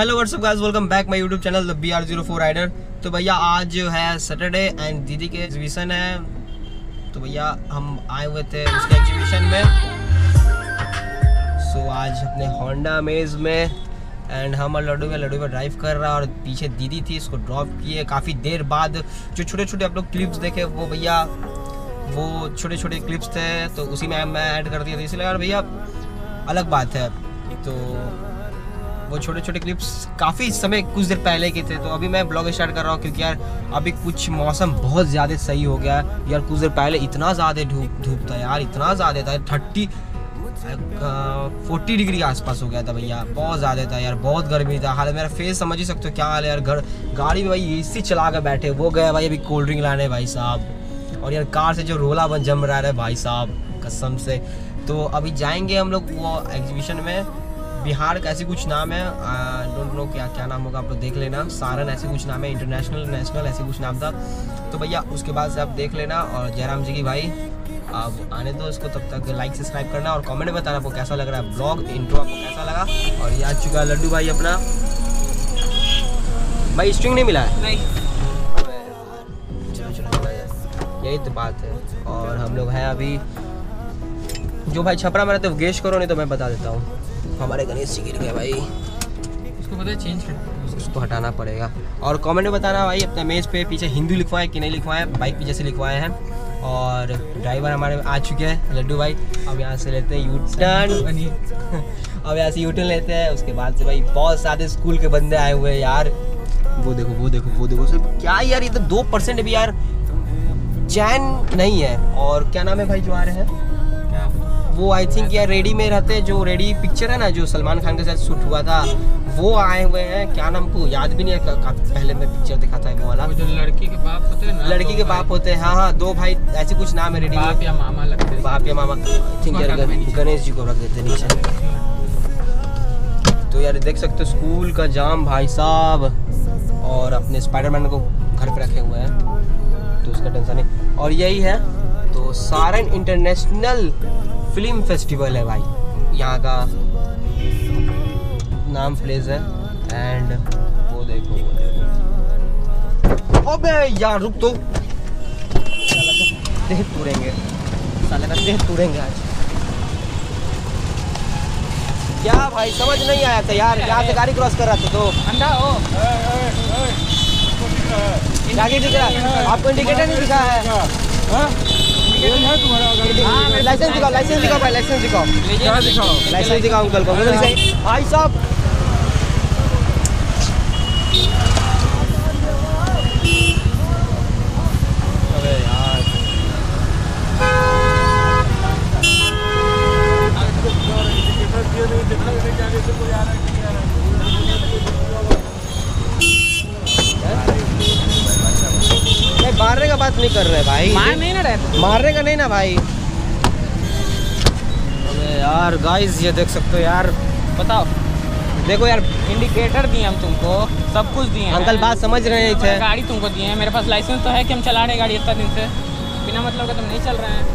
Hello what's up guys, welcome back my YouTube channel the BR04 rider. तो भैया आज जो है सैटरडे एंड दीदी के एग्जीबिशन है, तो भैया हम आए हुए थे उसके एग्जीबिशन में। सो आज अपने होंडा अमेज में एंड हम और लड्डू में ड्राइव कर रहा है और पीछे दीदी थी, इसको ड्रॉप किए काफ़ी देर बाद। जो छोटे छोटे आप लोग क्लिप्स देखे वो भैया वो छोटे छोटे क्लिप्स थे, तो उसी में मैं ऐड कर दिया था, इसलिए यार भैया अलग बात है। तो वो छोटे छोटे क्लिप्स काफ़ी समय कुछ देर पहले के थे, तो अभी मैं ब्लॉग स्टार्ट कर रहा हूँ क्योंकि यार अभी कुछ मौसम बहुत ज़्यादा सही हो गया है। यार कुछ देर पहले इतना ज़्यादा धूप था यार, इतना ज़्यादा था 40 डिग्री के आसपास हो गया था भैया, बहुत ज़्यादा था यार, बहुत गर्मी था। हाल मेरा फेस समझ ही सकते हो क्या हाल है यार। गाड़ी में भाई AC चला कर बैठे, वो गए भाई अभी कोल्ड ड्रिंक लाने भाई साहब, और यार कार से जो रोला बन जम रहा है भाई साहब कसम से। तो अभी जाएंगे हम लोग वो एग्जीबिशन में, बिहार का ऐसी कुछ नाम है, डोंट नो क्या नाम होगा, आप लोग देख लेना। सारन ऐसे कुछ नाम है, इंटरनेशनल नेशनल ऐसे कुछ नाम था। तो भैया उसके बाद से आप देख लेना, और जयराम जी की भाई आप आने दो इसको, तब तक लाइक सब्सक्राइब करना और कमेंट में बताना आपको कैसा लग रहा है ब्लॉग इंट्रो, आपको कैसा लगा। और ये आ चुका है लड्डू भाई अपना। भाई स्ट्रिंग नहीं मिला है? नहीं। चलो यही तो बात है। और हम लोग हैं अभी, जो भाई छपरा में रहते हो गेश करो, नहीं तो मैं बता देता हूँ। हमारे गणेश जी गिर गए भाई, उसको पता है चेंज कर, उसको हटाना पड़ेगा। और कमेंट में बताना भाई अपने मेज पे पीछे हिंदू लिखवाए कि नहीं लिखवाए, बाइक पीछे से लिखवाए हैं। और ड्राइवर हमारे आ चुके हैं लड्डू भाई। अब यहाँ से लेते हैं U-टर्न अब यहाँ से U-टर्न लेते हैं। उसके बाद से भाई बहुत सारे स्कूल के बंदे आए हुए हैं यार, वो देखो वो देखो वो देखो सिर्फ क्या यार, ये तो 2% भी यार चैन नहीं है। और क्या नाम है भाई जो आ रहे हैं, वो आई थिंक यार रेडी में रहते हैं, जो रेडी पिक्चर है ना जो सलमान खान के साथ शूट हुआ था, वो आए हुए हैं। क्या नाम को याद भी नहीं है, पहले मैं पिक्चर देखा था वो वाला, जो लड़की के बाप होते हैं ना, लड़की के बाप होते हैं। हाँ दो भाई ऐसे कुछ नाम है रेडी में, बाप या मामा लगते हैं, बाप या मामा। थिंक यार गणेश जी को रख देते हैं नीचे। तो यार देख सकते हो स्कूल का जाम भाई साहब, और अपने स्पाइडरमैन को घर पे रखे हुए हैं, तो उसका टेंशन नहीं। और यही है तो सारन इंटरनेशनल फिल्म फेस्टिवल है भाई, यहाँ का नाम प्लेस है। एंड वो देखो अबे यार रुक तो, देह तोड़ेंगे साले का, देह तोड़ेंगे आज। क्या भाई समझ नहीं आया था यार, यहाँ से गाड़ी क्रॉस कर रहा था तो अंधा हो, आगे दिख रहा है आपको, इंडिकेटर नहीं दिखा है। लाइसेंस दिखाओ, लाइसेंस दिखाओ भाई, लाइसेंस दिखाओ, लाइसेंस दिखाओ अंकल को भाई साहब। अबे यार मारने का बात नहीं कर रहे भाई, नहीं ना रहते, मारने का नहीं ना भाई। अबे यार गाइस ये देख सकते हो यार, बताओ देखो यार, इंडिकेटर दिए हम तुमको, सब कुछ दिए अंकल, बात समझ रहे थे। गाड़ी तुमको दिए हैं, मेरे पास लाइसेंस तो है कि हम चला रहे गाड़ी इतना दिन से, बिना मतलब का तुम नहीं चल रहे हैं।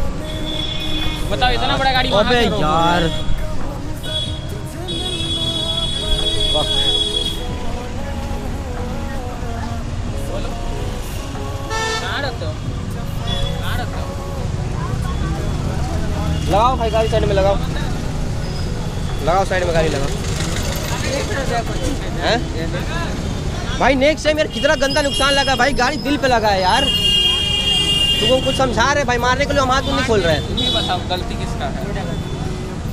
बताओ इतना बड़ा गाड़ी। अबे यार लगाओ भाई गाड़ी साइड में लगाओ, लगाओ साइड में गाड़ी लगाओ। भाई नेक्स्ट टाइम यार कितना गंदा नुकसान लगा भाई, गाड़ी दिल पे लगा है यार। तुमको कुछ समझा रहे भाई, मारने के लिए हम हाथ नहीं खोल रहे हैं। तुम ही बताओ गलती किसका है,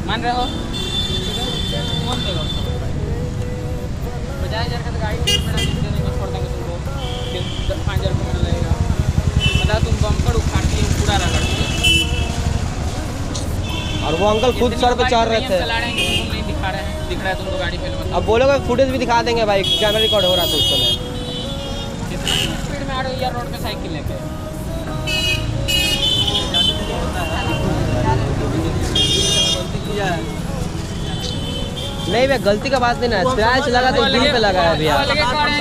मान रहे हो? कौन देगा उसको? 50,000 का तो गाड़ी देने को छोड़ देंगे तुमको, फिर 5,000 रुपये में लगेगा। बताओ तुम बम्पर उखाड़ती हो पूरा रगड़ती हो, और वो अंकल खुद सर पे चढ़ रहे थे। नहीं दिखा रहे हैं, दिख रहा है तुमको गाड़ी पे। अब बोलोगे फुटेज भी दिखा देंगे भाई, कैमरा रिकॉर्ड हो रहा था उस समय। कितना स्पीड में आ रहे हो यार रोड पे साइकिल लेके? नहीं भाई गलती का बात नहीं ना, स्क्रैच लगा तो दिल पे लगा है भैया।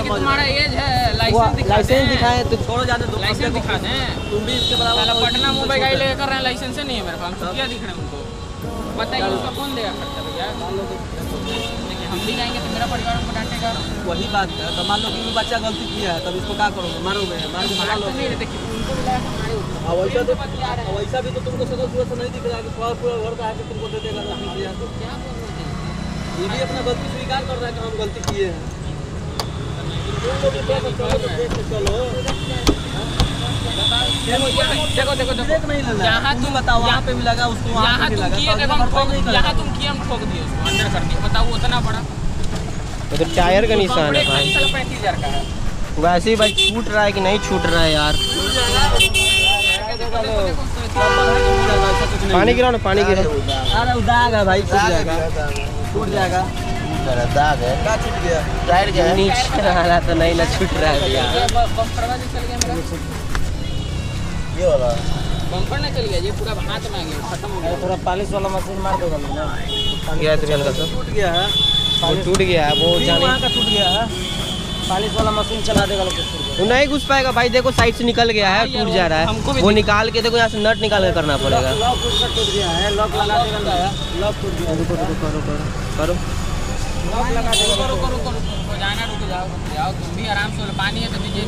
तुम्हारा एज है, लाइसेंस दिखाए तो छोड़ो, जाने दो, लाइसेंस दिखा दें। तुम भी इसके बराबर पटना मुंबई गाड़ी लेकर कर रहे हैं, लाइसेंस नहीं है मेरे पास, हम क्या दिख रहे हैं उनको, बताइए उसका कौन देगा खर्चा भैया। हम भी जाएंगे तो मेरा परिवार हमको डांटेगा। वही बात है। तो मान लो कि बच्चा गलती किया है, तब इसको क्या करोगे? मारोगे? मार के भगा लोगे? नहीं रहते कि उनको बुलाया तो हमारे ऊपर। वैसा भी तो तुमको सकल सूरत से नहीं दिख रहा है कि पूरा घर का आके तुमको दे देगा। क्या बोल रहे हैं? ये भी अपना गलती स्वीकार कर रहा है कि हम गलती किए हैं। चलो देखो ब्रेक नहीं लेना। यहाँ तुम बताओ, यहाँ पे मिलेगा उसको, यहाँ तुम किए देखो हम ठोक, यहाँ तुम किए हम ठोक दिए उसको अंदर कर दिए। बताओ उतना बड़ा ये तो टायर का निशान है भाई। 35,000 का है। वैसे ही भाई छूट रहा है कि नहीं छूट रहा है यार। पानी गिराओ ना, पानी गिराओ। अरे दाग है भाई, टूट जाएगा, टूट जाएगा। दाग है, क्या छूट गया? टायर क्या है? नीचे रहा तो नहीं ना छूट रहा है भैया। बम्पर नहीं चल गया मेरा, ये वाला बम्पर नहीं चल गया, ये पूरा हाथ में आ गया, खत्म हो गया। थोड़ा पालिश वाला मशीन मार दो ना। गया तो हल्का सा टूट गया है, वो टूट गया है वो जाने वहाँ का टूट गया है। पालिश वाला मशीन चला देगा लोग। वो नहीं घुस पाएगा भाई। देखो साइड से निकल गया है, टूट जा रहा है। वो निकाल के देखो यहाँ से नट निकाल कर करना पड़ेगा। लॉक उसका टूट गया है, लॉक लगा देगा। लॉक टूट गया। रुको रुको करो करो करो। लॉक लगा देगा। रुको जाना, रुक जाओ तुम भी आराम से। पानी है तो दीजिए।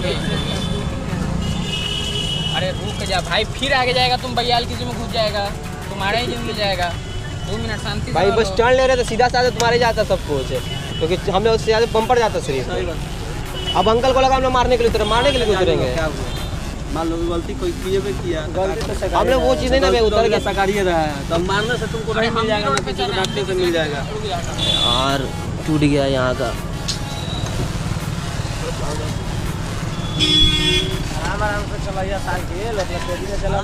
अरे रुक जा भाई, फिर आगे जाएगा तुम बयाल किसी में घुस जाएगा, तुम्हारा ही जिंदगी जाएगा। 2 मिनट शांति भाई बस टर्न ले रहे तो सीधा साधा तुम्हारे जाता सब कुछ, क्योंकि हम लोग उससे ज़्यादा बम्पर जाता सिर्फ। अब अंकल को लगा हम लोग मारने के लिए मारने के लिए उतरेंगे। मान लो गलती कोई किए भी किया, हम लोग वो चीज़ नहीं ना उतर के सकारिए रहा है, तब मारने से तुमको नहीं मिल जाएगा, ना किसी को डांटने से मिल जाएगा। यार टूट गया यहाँ का। आराम से चलाइए, साइकिल अपना तेजी में चला।